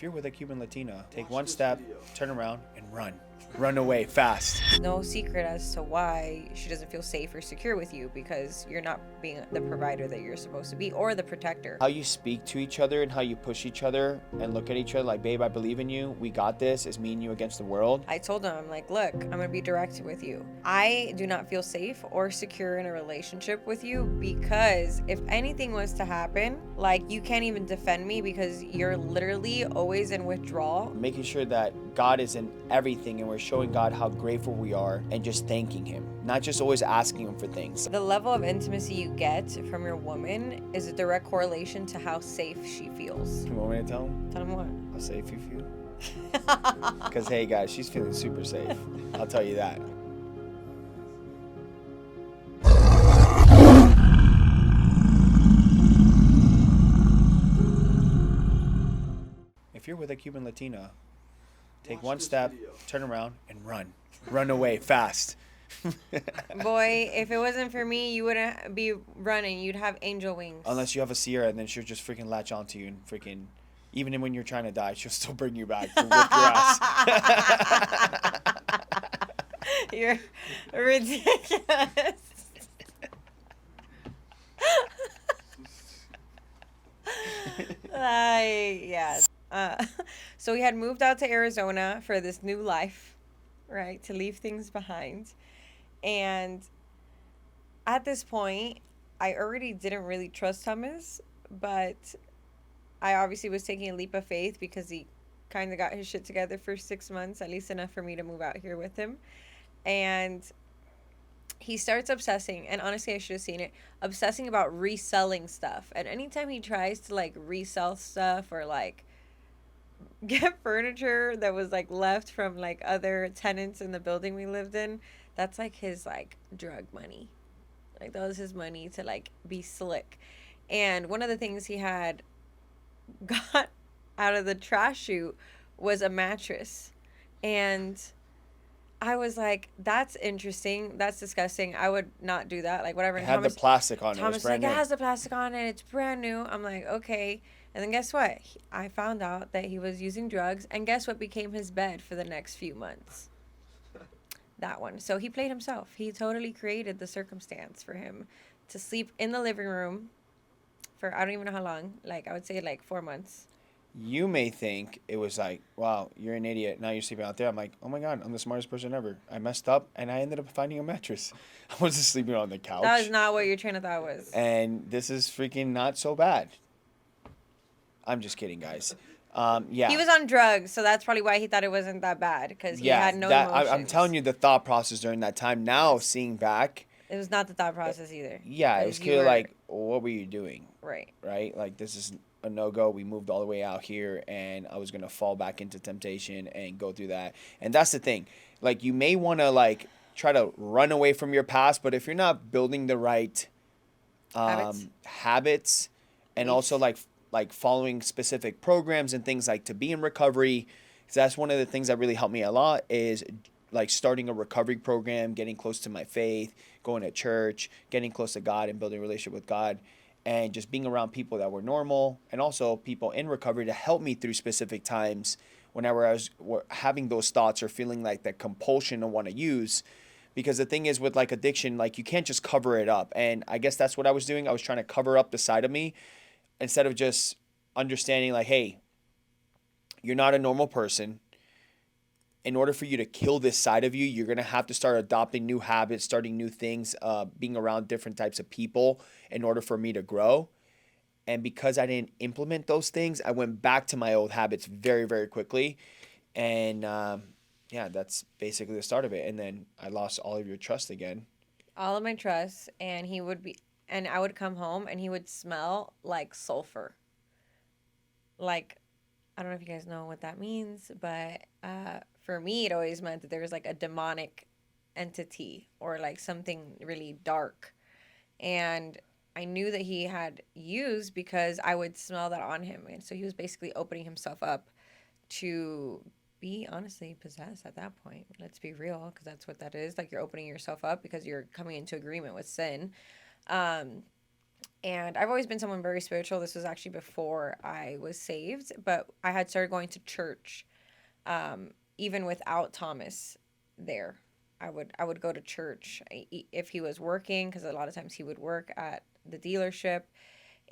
If you're with a Cuban Latina, take one step, turn around, and run. Run away fast. No secret as to why she doesn't feel safe or secure with you, because you're not being the provider that you're supposed to be, or the protector. How you speak to each other and how you push each other and look at each other like, babe, I believe in you. We got this. It's me and you against the world. I told him, I'm like, look, I'm going to be direct with you. I do not feel safe or secure in a relationship with you, because if anything was to happen, like, you can't even defend me because you're literally always in withdrawal. Making sure that God is in everything and we're showing God how grateful we are and just thanking him, not just always asking him for things. The level of intimacy you get from your woman is a direct correlation to how safe she feels. You want me to tell him? Tell him what? How safe you feel? Because, hey, guys, she's feeling super safe. I'll tell you that. If you're with a Cuban Latina, take one step, turn around, and run. Run away fast. Boy, if it wasn't for me, you wouldn't be running. You'd have angel wings. Unless you have a Sierra, and then she'll just freaking latch onto you and freaking, even when you're trying to die, she'll still bring you back to whip your ass. You're ridiculous. Yeah. So we had moved out to Arizona for this new life, right? To leave things behind. And at this point, I already didn't really trust Thomas, but I obviously was taking a leap of faith because he kind of got his shit together for 6 months, at least enough for me to move out here with him. And he starts obsessing, and honestly, I should have seen it, obsessing about reselling stuff. And anytime he tries to, like, resell stuff or, like, get furniture that was, like, left from, like, other tenants in the building we lived in, that's, like, his, like, drug money. Like, that was his money to, like, be slick. And one of the things he had got out of the trash chute was a mattress. And I was like, that's interesting. That's disgusting. I would not do that. Like, whatever. It And had the plastic on it. Thomas It was brand like, new. it has the plastic on it. It's brand new. I'm like, okay. And then guess what? I found out that he was using drugs. And guess what became his bed for the next few months? That one. So he played himself. He totally created the circumstance for him to sleep in the living room for I don't even know how long. Like, I would say like 4 months. You may think it was like, wow, you're an idiot. Now you're sleeping out there. I'm like, oh my God, I'm the smartest person ever. I messed up and I ended up finding a mattress. I wasn't sleeping on the couch. That is not what your train of thought was. And this is freaking not so bad. I'm just kidding, guys. Yeah. He was on drugs, so that's probably why he thought it wasn't that bad, because he had no emotions. I'm telling you the thought process during that time. Now, seeing back. It was not the thought process either. Yeah, it was clear like, what were you doing? Right. Right? Like, this is a no-go. We moved all the way out here, and I was going to fall back into temptation and go through that. And that's the thing. Like, you may want to, like, try to run away from your past, but if you're not building the right habits and also, like following specific programs and things like to be in recovery, because that's one of the things that really helped me a lot is, like, starting a recovery program, getting close to my faith, going to church, getting close to God and building a relationship with God. And just being around people that were normal and also people in recovery to help me through specific times whenever I was having those thoughts or feeling like that compulsion to want to use. Because the thing is with like addiction, like you can't just cover it up. And I guess that's what I was doing. I was trying to cover up the side of me instead of just understanding like, hey, you're not a normal person. In order for you to kill this side of you, you're going to have to start adopting new habits, starting new things, being around different types of people in order for me to grow. And because I didn't implement those things, I went back to my old habits very, very quickly. And yeah, that's basically the start of it. And then I lost all of your trust again. All of my trust. And I would come home and he would smell like sulfur. Like, I don't know if you guys know what that means, but for me, it always meant that there was like a demonic entity or like something really dark. And I knew that he had used because I would smell that on him. And so he was basically opening himself up to be honestly possessed at that point. Let's be real, because that's what that is. Like, you're opening yourself up because you're coming into agreement with sin. And I've always been someone very spiritual. This was actually before I was saved, but I had started going to church, even without Thomas there. I would go to church if he was working, because a lot of times he would work at the dealership,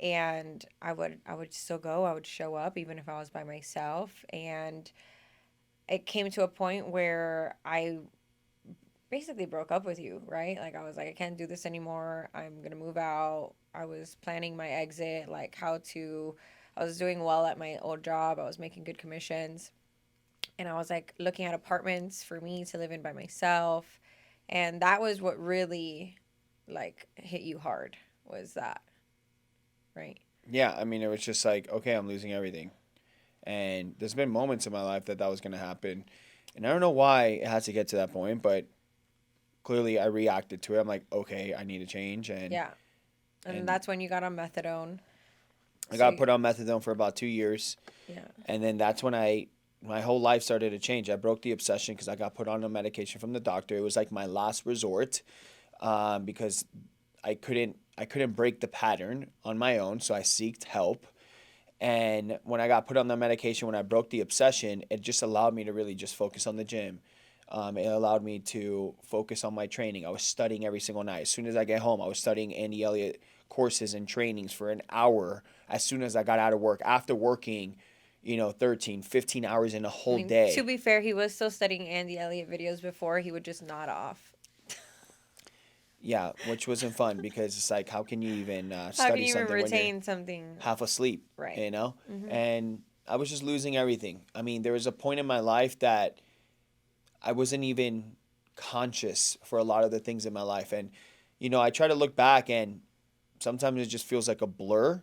and I would still go. I would show up even if I was by myself, and it came to a point where I basically broke up with you, right? Like I was like, I can't do this anymore. I'm gonna move out. I was planning my exit, like how to. I was doing well at my old job. I was making good commissions, and I was like looking at apartments for me to live in by myself, and that was what really, like, hit you hard. Was that right? Yeah, I mean, it was just like, okay, I'm losing everything. And there's been moments in my life that that was going to happen. And I don't know why it had to get to that point, but clearly I reacted to it. I'm like, okay, I need to change. Yeah, and And that's when you got on methadone. I So got put on methadone for about 2 years. yeah, And then that's when my whole life started to change. I broke the obsession because I got put on a medication from the doctor. It was like my last resort, because I couldn't break the pattern on my own. So I sought help. And when I got put on the medication, when I broke the obsession, it just allowed me to really just focus on the gym. It allowed me to focus on my training. I was studying every single night. As soon as I get home, I was studying Andy Elliott courses and trainings for an hour as soon as I got out of work, after working, 13, 15 hours in a I whole mean, to day. be fair, he was still studying Andy Elliott videos before. He would just nod off. Yeah, which wasn't fun because it's like, how can you even How can study you even something when you're retain something? half asleep, Right. you know? Hmm. And I was just losing everything. I mean, there was a point in my life that I wasn't even conscious for a lot of the things in my life. And, I try to look back and sometimes it just feels like a blur,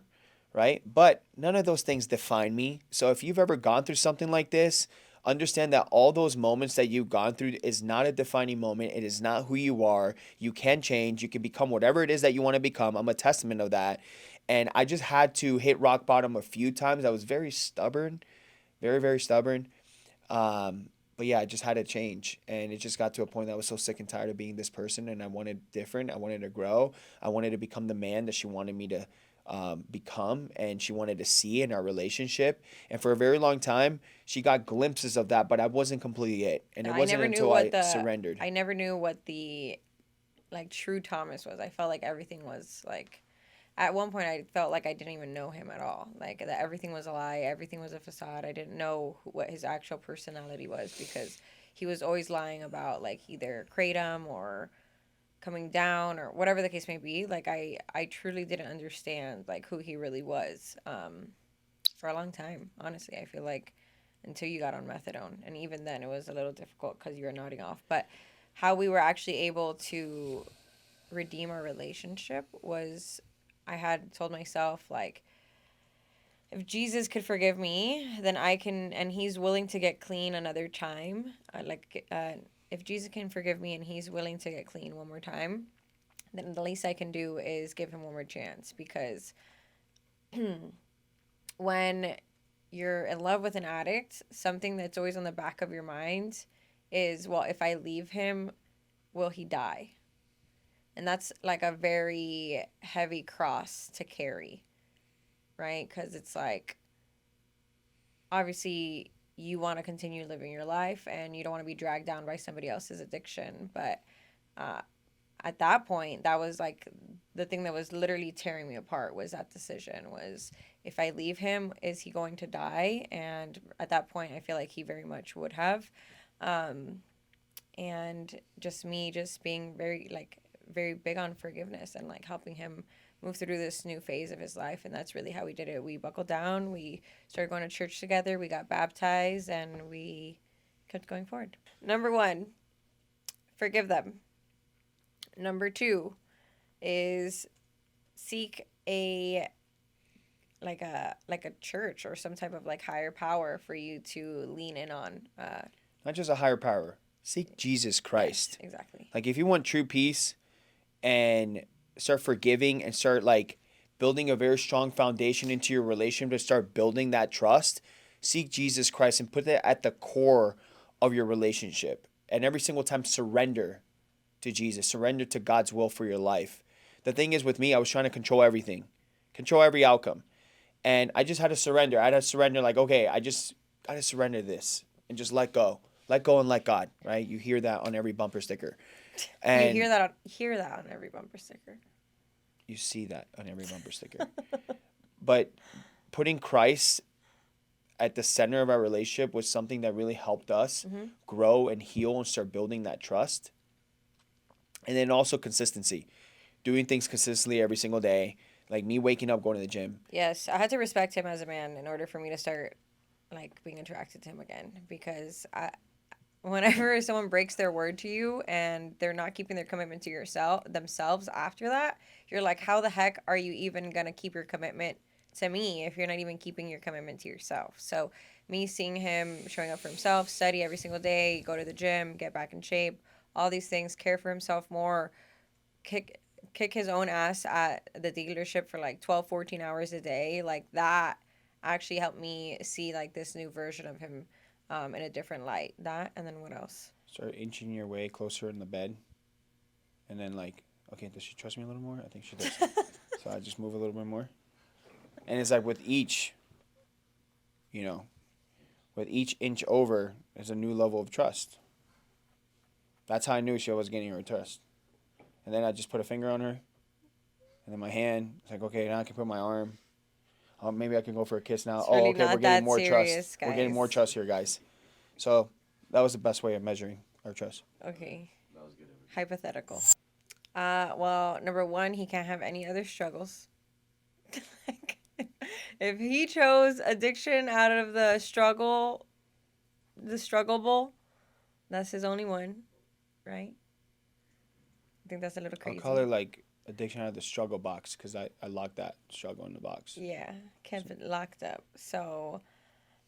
right? But none of those things define me. So if you've ever gone through something like this, understand that all those moments that you've gone through is not a defining moment. It is not who you are. You can change. You can become whatever it is that you want to become. I'm a testament of that. And I just had to hit rock bottom a few times. I was very stubborn, very, very stubborn. But yeah, I just had to change. And it just got to a point that I was so sick and tired of being this person. And I wanted different. I wanted to grow. I wanted to become the man that she wanted me to become. And she wanted to see in our relationship. And for a very long time, she got glimpses of that. But I wasn't completely it. And No, it I wasn't never knew until what I the surrendered. I never knew what the like true Thomas was. I felt like everything was like at one point I felt like I didn't even know him at all. Like that everything was a lie, everything was a facade. I didn't know what his actual personality was because he was always lying about like either kratom or coming down or whatever the case may be. Like I truly didn't understand like who he really was for a long time. Honestly, I feel like until you got on methadone, and even then it was a little difficult because you were nodding off. But how we were actually able to redeem our relationship was I had told myself like if Jesus could forgive me, then I can, and He's willing to get clean another time. If Jesus can forgive me and He's willing to get clean one more time, then the least I can do is give Him one more chance because when you're in love with an addict, something that's always on the back of your mind is, well, if I leave him, will he die? And that's like a very heavy cross to carry, right? Because it's like, obviously, you want to continue living your life and you don't want to be dragged down by somebody else's addiction. But uh, at that point, that was like the thing that was literally tearing me apart was that decision was if I leave him, is he going to die? And at that point, I feel like he very much would have. Um, and just me just being very big on forgiveness and like helping him move through this new phase of his life. And that's really how we did it. We buckled down, we started going to church together, we got baptized, and we kept going forward. Number one, forgive them. Number two is seek a like a church or some type of like higher power for you to lean in on. Not just a higher power. Seek Jesus Yes, Christ. exactly. Like, if you want true peace and start forgiving and start like building a very strong foundation into your relationship to start building that trust, seek Jesus Christ and put that at the core of your relationship. And every single time, surrender to Jesus, surrender to God's will for your life. The thing is, with me, I was trying to control everything. control every outcome. And I just had to surrender. I had to surrender, like, okay, I just got to surrender this and just let go. Let go and let God, right? You hear that on every bumper sticker. You And hear that on every bumper sticker. you see that on every bumper sticker. But putting Christ at the center of our relationship was something that really helped us grow and heal and start building that trust. And then also consistency, doing things consistently every single day, like me waking up, going to the gym. Yes, I had to respect him as a man in order for me to start like being attracted to him again because whenever someone breaks their word to you and they're not keeping their commitment to yourself themselves after that, you're like, how the heck are you even gonna keep your commitment to me if you're not even keeping your commitment to yourself? So me seeing him showing up for himself, study every single day, go to the gym, get back in shape, all these things, care for himself more, kick kick his own ass at the dealership for like 12, 14 hours a day, like that actually helped me see like this new version of him in a different light. That, and then what else? Start inching your way closer in the bed. And then, like, okay, does she trust me a little more? I think she does. So I just move a little bit more. And it's like with each, you know, with each inch over is a new level of trust. That's how I knew she was getting her trust. And then I just put a finger on her. And then my hand. It's like, okay, now I can put my arm. Maybe I can go for a kiss now. It's Oh, really okay, we're not getting that more serious, trust. We're getting more guys. trust here, guys. So that was the best way of measuring our trust. Okay. Hypothetical. Well, number one, he can't have any other struggles. Like, if he chose addiction out of the struggleable, that's his only one, right? I think that's a little I'll call crazy. her like addiction out of the struggle box because I locked that struggle in the box. Yeah, kept it locked up. So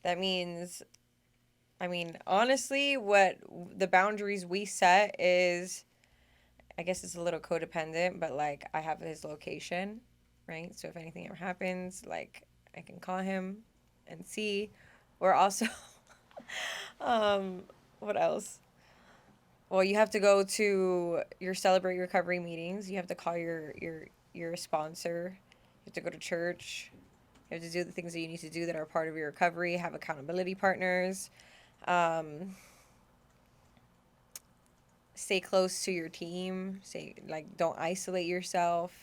that means, I mean, honestly, what the boundaries we set is, I guess it's a little codependent, but like I have his location, right? So if anything ever happens, like I can call him and see. We're also, um, what else? Well, you have to go to your Celebrate Recovery meetings. You have to call your sponsor. You have to go to church. You have to do the things that you need to do that are part of your recovery. Have accountability partners. Um, Stay close to your team. Say like don't isolate yourself.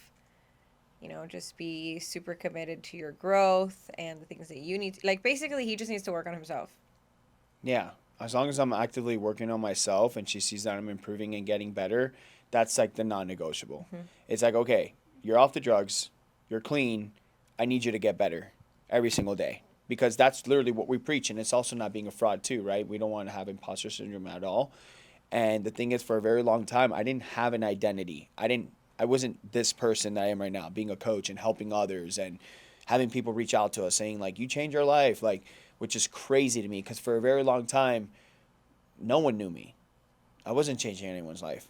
You know, just be super committed to your growth and the things that you need to, like basically he just needs to work on himself. Yeah. As long as I'm actively working on myself and she sees that I'm improving and getting better, that's like the non negotiable. Mm-hmm. It's like, okay, you're off the drugs, you're clean, I need you to get better every single day. Because that's literally what we preach. And it's also not being a fraud, too, right? We don't want to have imposter syndrome at all. And the thing is, for a very long time, I didn't have an identity. I wasn't this person that I am right now, being a coach and helping others and having people reach out to us saying like, you changed our life, like, which is crazy to me because for a very long time, no one knew me. I wasn't changing anyone's life.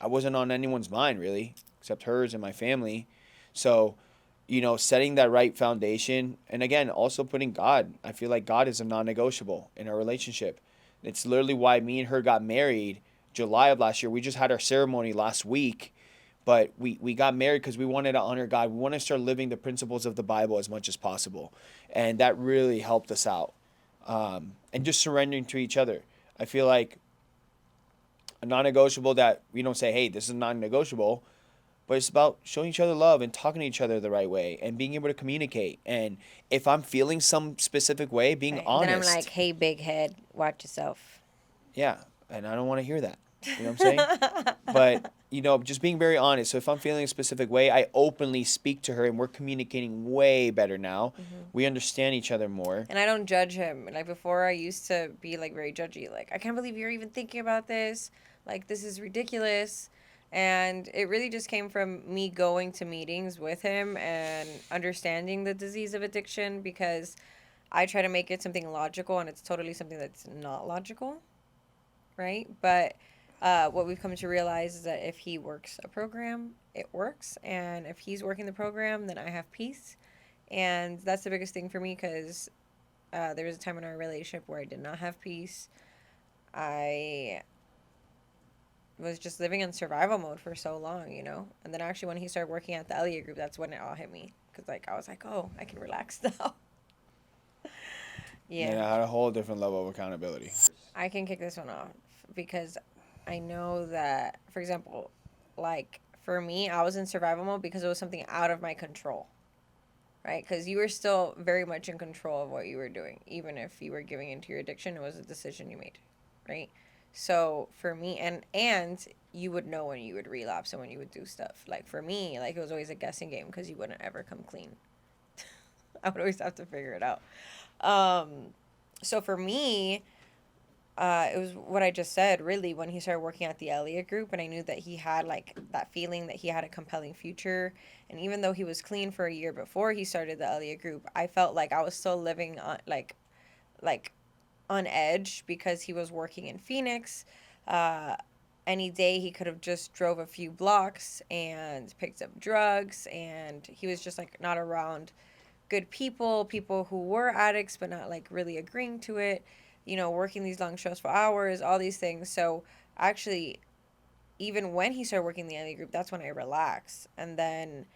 I wasn't on anyone's mind really, except hers and my family. So, setting that right foundation, and again, also putting God. I feel like God is a non-negotiable in our relationship. It's literally why me and her got married July of last year. We just had our ceremony last week, but we got married because we wanted to honor God. We want to start living the principles of the Bible as much as possible. And that really helped us out. And just surrendering to each other. I feel like a non-negotiable that we don't say, hey, this is non-negotiable, but it's about showing each other love and talking to each other the right way and being able to communicate. And if I'm feeling some specific way, being Right. Then I'm like, honest. hey, big head, watch yourself. Yeah, and I don't want to hear that. You know what I'm saying? But, just being very honest. So if I'm feeling a specific way, I openly speak to her and we're communicating way better now. Mm-hmm. We understand each other more. And I don't judge him. Like before, I used to be like very judgy. Like I can't believe you're even thinking about this. Like this is ridiculous. And it really just came from me going to meetings with him and understanding the disease of addiction because I try to make it something logical and it's totally something that's not logical, right? But what we've come to realize is that if he works a program, it works. And if he's working the program, then I have peace. And that's the biggest thing for me because there was a time in our relationship where I did not have peace. I was just living in survival mode for so long, you know? And then actually when he started working at the Elliott group, that's when it all hit me. because like I was like, oh, I can relax now. And Yeah, I had a whole different level of accountability. I can kick this one off because I know that, for example, like for me, I was in survival mode because it was something out of my control, right? Because you were still very much in control of what you were doing, even if you were giving into your addiction. It was a decision you made, right? So for me, and you would know when you would relapse and when you would do stuff. Like for me, like it was always a guessing game because you wouldn't ever come clean. I would always have to figure it out. Um, so for me, it was what I just said, really, when he started working at the Elliott Group, and I knew that he had like that feeling that he had a compelling future. And even though he was clean for a year before he started the Elliott Group, I felt like I was still living on like on edge because he was working in Phoenix. Uh, any day he could have just drove a few blocks and picked up drugs, and he was just like not around good people, people who were addicts but not like really agreeing to it, working these long stressful hours, all these things. So actually, even when he started working the Ellie group, that's when I relaxed. And then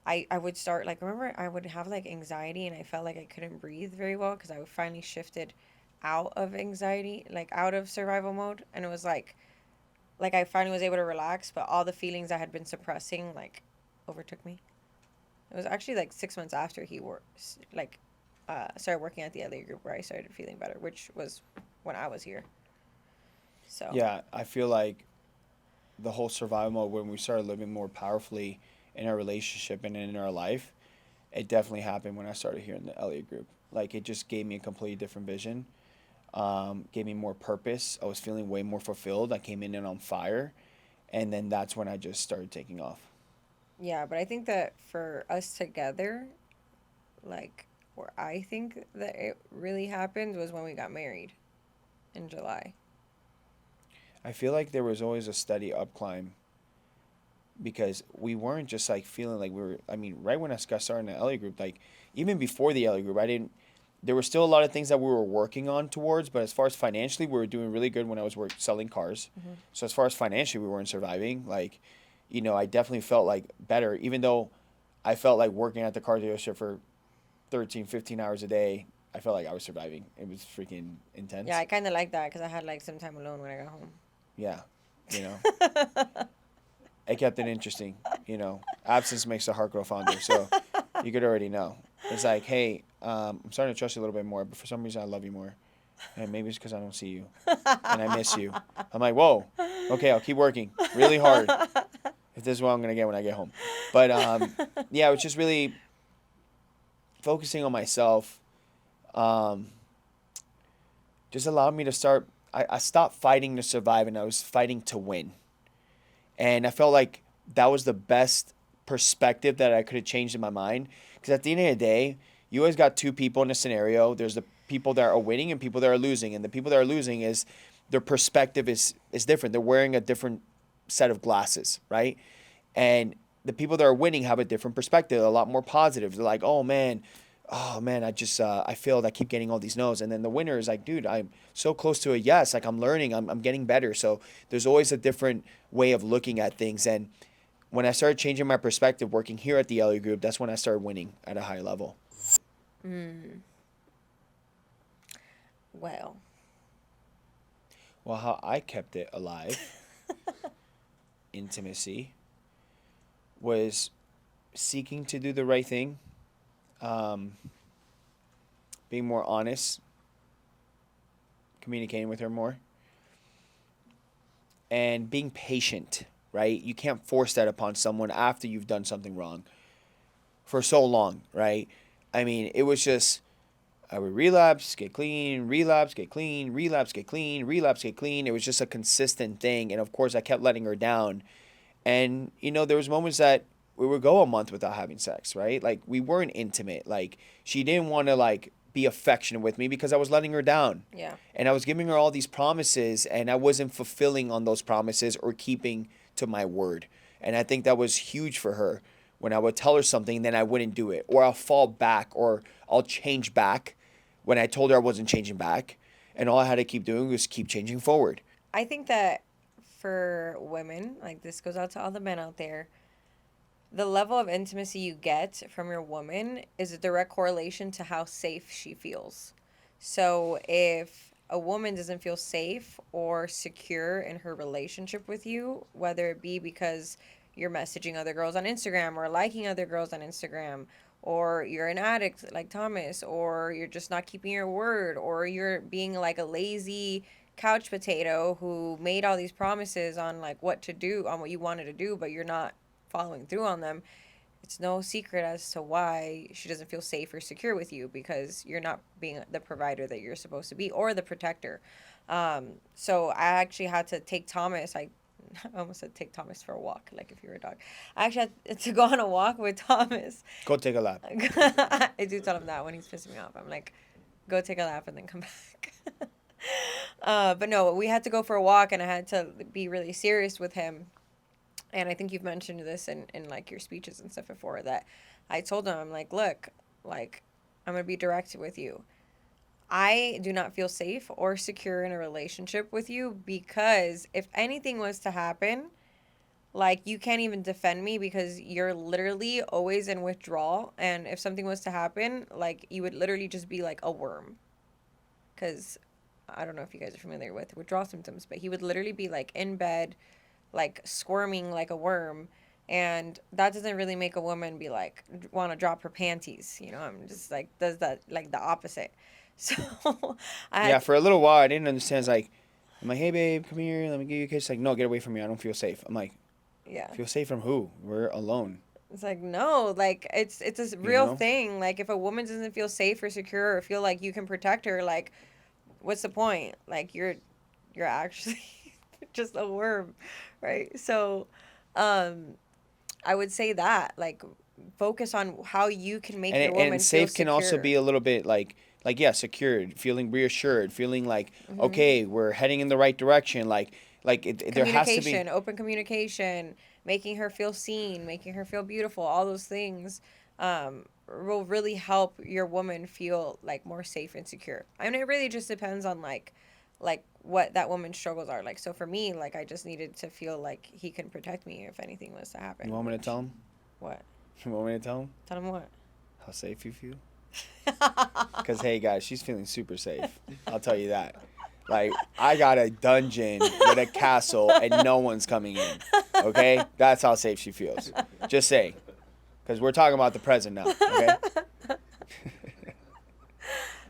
I would start like, remember, I would have like anxiety and I felt like I couldn't breathe very well because I finally shifted out of anxiety, like out of survival mode. And it was like I finally was able to relax, but all the feelings I had been suppressing like overtook me. It was actually like 6 months after he works, like, started working at the LA group where I started feeling better, which was when I was here. So Yeah, I feel like the whole survival mode, when we started living more powerfully in our relationship and in our life, it definitely happened when I started here in the Elliott Group. Like, it just gave me a completely different vision, gave me more purpose. I was feeling way more fulfilled. I came in and on fire. And then that's when I just started taking off. yeah, but I think that for us together, like where I think that it really happened was when we got married in July. I feel like there was always a steady up climb because we weren't just like feeling like we were. I mean, right when I got started in the Elliott Group, like even before the Elliott Group, I didn't. There were still a lot of things that we were working on towards, but as far as financially, we were doing really good when I was selling cars. Mm-hmm. So as far as financially, we weren't surviving. Like, I definitely felt like better, even though I felt like working at the car dealership for 13, 15 hours a day. I felt like I was surviving. It was freaking Yeah, intense. I kind of like that because I had like some time alone when I got home. Yeah, you know, it kept it interesting. Absence makes the heart grow fonder. So you could already know. It's like, hey, I'm starting to trust you a little bit more, but for some reason I love you more. And maybe it's because I don't see you and I miss you. I'm like, whoa, okay, I'll keep working really hard if this is what I'm going to get when I get home. But yeah, it was just really focusing on myself. Um, just allowed me to start. I stopped fighting to survive and I was fighting to win. And I felt like that was the best perspective that I could have changed in my mind. Because at the end of the day, you always got two people in a scenario. There's the people that are winning and people that are losing. And the people that are losing is their perspective is different. They're wearing a different set of glasses, right? And the people that are winning have a different perspective, a lot more positive. They're like, oh man, I failed. I keep getting all these no's. And then the winner is like, dude, I'm so close to a yes. Like I'm learning, I'm getting better. So there's always a different way of looking at things. And when I started changing my perspective working here at the LA Group, that's when I started winning at a high level. Mm. Well, Well, how I kept it alive, intimacy, was seeking to do the right thing, um, being more honest, communicating with her more, and being patient, right? You can't force that upon someone after you've done something wrong for so long, right? I mean, it was just I would relapse, get clean, relapse, get clean, relapse, get clean, relapse, get clean. It was just a consistent thing, and of course, I kept letting her down. And there was moments that we would go a month without having sex, right? Like we weren't intimate. Like she didn't want to like be affectionate with me because I was letting her down. yeah. And I was giving her all these promises and I wasn't fulfilling on those promises or keeping to my word. And I think that was huge for her. When I would tell her something, then I wouldn't do it. Or I'll fall back or I'll change back when I told her I wasn't changing back. And all I had to keep doing was keep changing forward. I think that for women, like this goes out to all the men out there, the level of intimacy you get from your woman is a direct correlation to how safe she feels. So if a woman doesn't feel safe or secure in her relationship with you, whether it be because you're messaging other girls on Instagram or liking other girls on Instagram, or you're an addict like Thomas, or you're just not keeping your word, or you're being like a lazy couch potato who made all these promises on like what to do, on what you wanted to do, but you're not following through on them, it's no secret as to why she doesn't feel safe or secure with you, because you're not being the provider that you're supposed to be, or the protector. So I actually had to take Thomas. I almost said take Thomas for a walk, like if you were a dog. I actually had to go on a walk with Thomas. Go take a lap. I do tell him that when he's pissing me off. I'm like, go take a lap and then come back. But no, we had to go for a walk, and I had to be really serious with him. And I think you've mentioned this in like your speeches and stuff before, that I told him, I'm like, look, like, I'm going to be direct with you. I do not feel safe or secure in a relationship with you, because if anything was to happen, like, you can't even defend me, because you're literally always in withdrawal. And if something was to happen, like, you would literally just be like a worm. Because I don't know if you guys are familiar with withdrawal symptoms, but he would literally be like in bed, like squirming like a worm. And that doesn't really make a woman be like, want to drop her panties. You know, I'm just like, does that like the opposite. So I Yeah, had, for a little while I didn't understand. It's like, I'm like, hey babe, come here, let me give you a kiss. Like, no, get away from me. I don't feel safe. I'm like, yeah. feel safe from who? We're alone. It's like, no, like, it's a You real know? thing. Like, if a woman doesn't feel safe or secure or feel like you can protect her, like, what's the point? Like, you're actually just a worm, right? So, um, I would say that, like, focus on how you can make your And woman feel safe can also secure. be a little bit like yeah, secured, feeling reassured, feeling like Hmm. okay, we're heading in the right direction. There has to be. Communication, open communication, making her feel seen, making her feel beautiful, all those things will really help your woman feel like more safe and secure. I mean, it really just depends on like what that woman's struggles are. Like, so for me, like, I just needed to feel like he can protect me if anything was to You happen. want me to Which, tell him? what? You want me to tell him Tell him what? how safe you feel? Cause hey guys, she's feeling super safe. I'll tell you that. Like I got a dungeon with a castle and no one's coming in. Okay, that's how safe she feels. Just say, cause we're talking about the present now. Okay.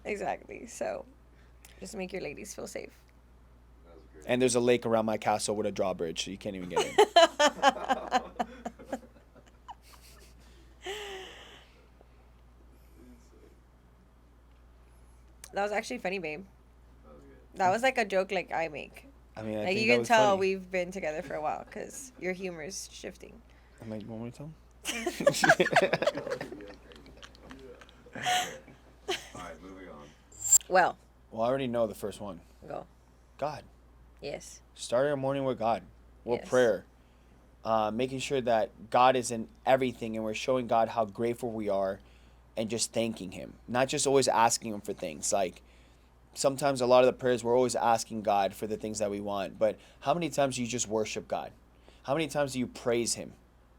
Exactly. So just make your ladies feel safe. And there's a lake around my castle with a drawbridge, so you can't even get in. That was actually funny, babe. That was like a joke like I make. I mean, I Like, think you that can was tell funny. we've been together for a while because your humor is shifting. I'm like, you want me to tell him? Alright, moving on. Well, Well, I already know the first one. go. God. Yes. Start your morning with God. With Yes. prayer. Making sure that God is in everything and we're showing God how grateful we are and just thanking Him. Not just always asking Him for things. Like sometimes a lot of the prayers we're always asking God for the things that we want. But how many times do you just worship God? How many times do you praise Him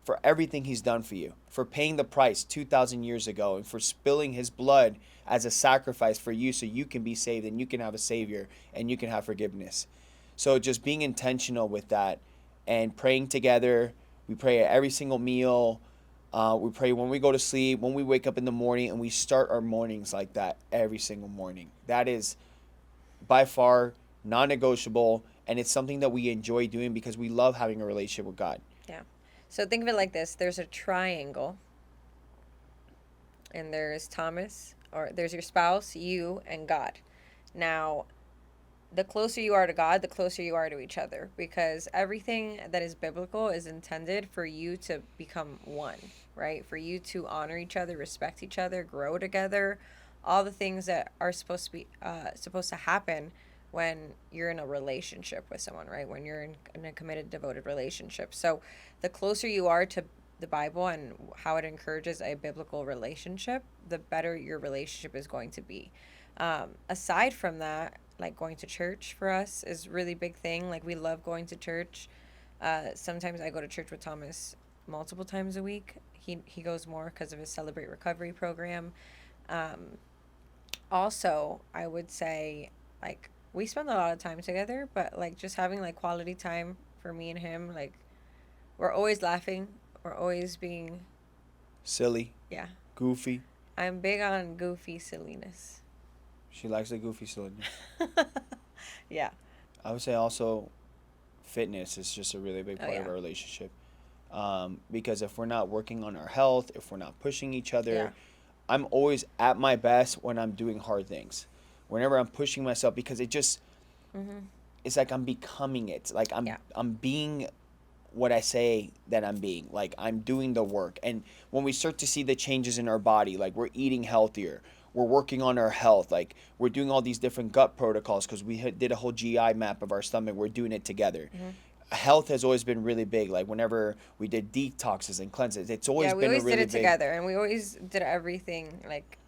for everything He's done for you? For paying the price 2,000 years ago and for spilling His blood as a sacrifice for you so you can be saved and you can have a Savior and you can have forgiveness. So just being intentional with that and praying together. We pray at every single meal. We pray when we go to sleep, when we wake up in the morning, and we start our mornings like that every single morning. That is by far non-negotiable, and it's something that we enjoy doing because we love having a relationship with God. Yeah. So think of it like this: there's a triangle, and there's Thomas, or there's your spouse, you, and God. Now, the closer you are to God, the closer you are to each other, because everything that is biblical is intended for you to become one, right? For you to honor each other, respect each other, grow together, all the things that are supposed to happen when you're in a relationship with someone, right? When you're in a committed, devoted relationship. So the closer you are to the Bible and how it encourages a biblical relationship, the better your relationship is going to be. Aside from that, like going to church for us is really big thing. Like, we love going to church. Sometimes I go to church with Thomas multiple times a week. He goes more because of his Celebrate Recovery program. Um, Also, I would say, like, we spend a lot of time together, but like just having like quality time for me and him, like we're always laughing, we're always being, Silly, yeah. goofy. I'm big on goofy silliness. She likes the goofy silliness. Yeah. I would say also fitness is just a really big Oh part yeah. of our relationship. Because if we're not working on our health, if we're not pushing each other, Yeah. I'm always at my best when I'm doing hard things. Whenever I'm pushing myself, because Mhm. it's like I'm becoming it. Like Yeah. I'm being what I say that I'm being. Like I'm doing the work. And when we start to see the changes in our body, like we're eating healthier, we're working on our health, like we're doing all these different gut protocols because did a whole GI map of our stomach. We're doing it together. Mhm. Health has always been really big. Like whenever we did detoxes and cleanses, it's always Yeah, we been a always did really it big. together, and we always did everything like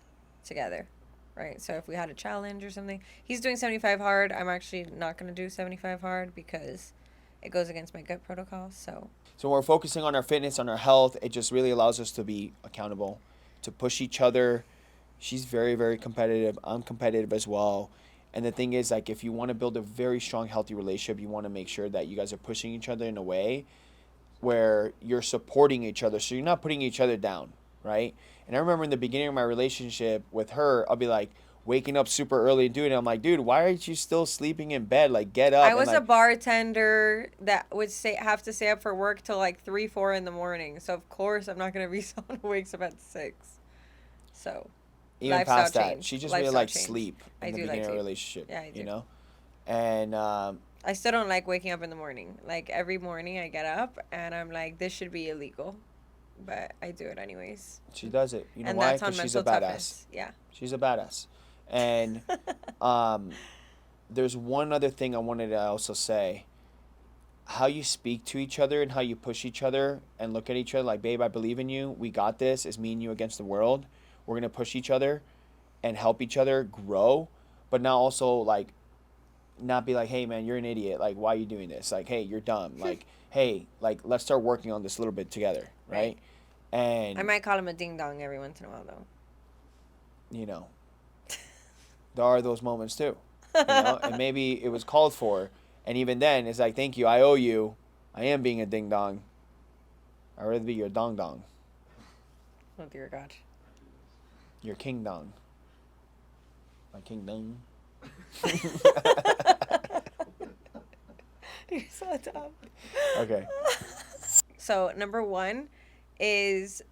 together, right? So if we had a challenge or something, he's doing 75 hard. I'm actually not gonna do 75 hard because it goes against my gut protocol. So So when we're focusing on our fitness, on our health, it just really allows us to be accountable, to push each other. She's very, very competitive. I'm competitive as well. And the thing is, like, if you want to build a very strong, healthy relationship, you want to make sure that you guys are pushing each other in a way where you're supporting each other. So you're not putting each other down, right? And I remember in the beginning of my relationship with her, I'll be like waking up super early and doing it. I'm like, dude, why aren't you still sleeping in bed? Like, get I up and was a like, bartender that would have to stay up for work till like 3, 4 in the morning. So of course I'm not gonna be someone who wakes up at 6. So even lifestyle past that, change. she just really Lifestyle liked change. sleep I in the do like beginning of our sleep. relationship, Yeah, I do. you know? And I still don't like waking up in the morning. Like every morning I get up and I'm like, this should be illegal, but I do it anyways. she does it. You know And why? that's Because on she's a mental badass. toughness. Yeah. She's a badass. And um, there's one other thing I wanted to also say. How you speak to each other and how you push each other and look at each other like, babe, I believe in you. We got this. It's me and you against the world. We're going to push each other and help each other grow, but now also like not be like, hey man, you're an idiot. Like, why are you doing this? Like, hey, you're dumb. Like, hey, like let's start working on this a little bit together, right? I And might call him a ding dong every once in a while though. you know, there are those moments too, and maybe it was called for, and even then, it's like, thank you, I owe you. I am being a ding dong. I'd rather be your dong dong, Oh dear God. your king dong, my king dong. You're so dumb. Okay. So number one is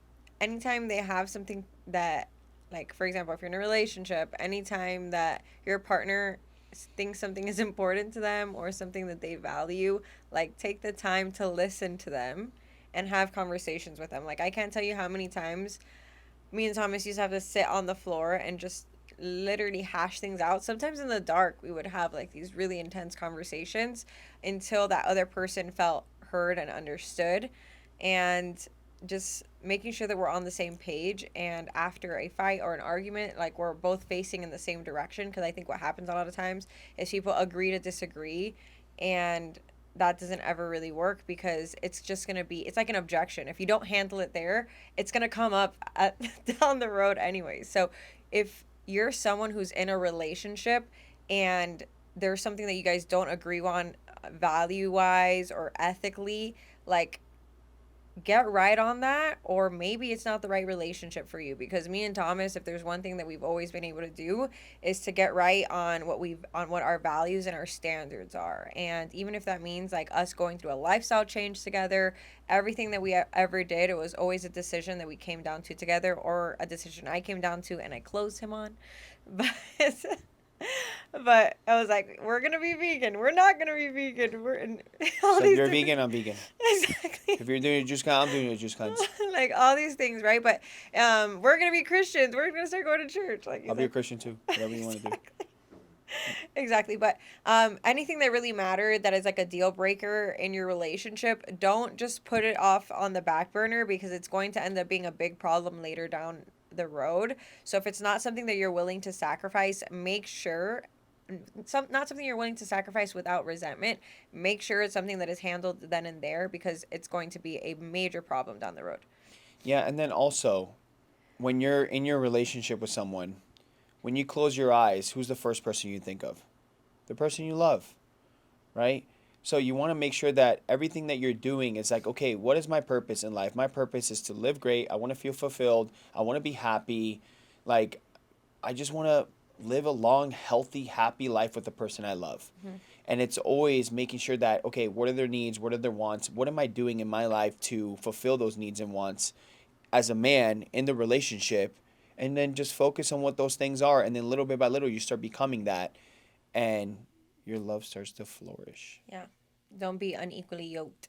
anytime they have something that, like for example, if you're in a relationship, anytime that your partner thinks something is important to them or something that they value, like take the time to listen to them and have conversations with them. Like I can't tell you how many times me and Thomas used to have to sit on the floor and just literally hash things out. Sometimes in the dark, we would have like these really intense conversations until that other person felt heard and understood. And just making sure that we're on the same page. And after a fight or an argument, like we're both facing in the same direction. Because I think what happens a lot of times is people agree to disagree. And that doesn't ever really work because it's just going to be, it's like an objection. If you don't handle it there, it's going to come up down the road anyway. So if you're someone who's in a relationship and there's something that you guys don't agree on value wise or ethically, like get right on that, or maybe it's not the right relationship for you. Because me and Thomas, if there's one thing that we've always been able to do, is to get right on what our values and our standards are. And even if that means like us going through a lifestyle change together, everything that we ever did, it was always a decision that we came down to together, or a decision I came down to and I closed him on. But but I was like, we're gonna be vegan. We're not gonna be vegan. We're in all So if these you're different- vegan, I'm vegan. Exactly. If you're doing a juice cleanse, I'm doing a juice cleanse. Like all these things, right? But we're gonna be Christians. We're gonna start going to church. Like I'll be a Christian too. Whatever you want to do. exactly. Exactly. But anything that really mattered that is like a deal breaker in your relationship, don't just put it off on the back burner because it's going to end up being a big problem later down the road. So if it's not something that you're willing to sacrifice, make sure not something you're willing to sacrifice without resentment, make sure it's something that is handled then and there, because it's going to be a major problem down the road. Yeah, and then also, when you're in your relationship with someone, when you close your eyes, who's the first person you think of? The person you love, right? So you want to make sure that everything that you're doing is like, okay, what is my purpose in life? My purpose is to live great. I want to feel fulfilled. I want to be happy. Like, I just want to live a long, healthy, happy life with the person I love. Mm-hmm. And it's always making sure that, okay, what are their needs? What are their wants? What am I doing in my life to fulfill those needs and wants as a man in the relationship? And then just focus on what those things are. And then little bit by little, you start becoming that. And your love starts to flourish. Yeah. Don't be unequally yoked.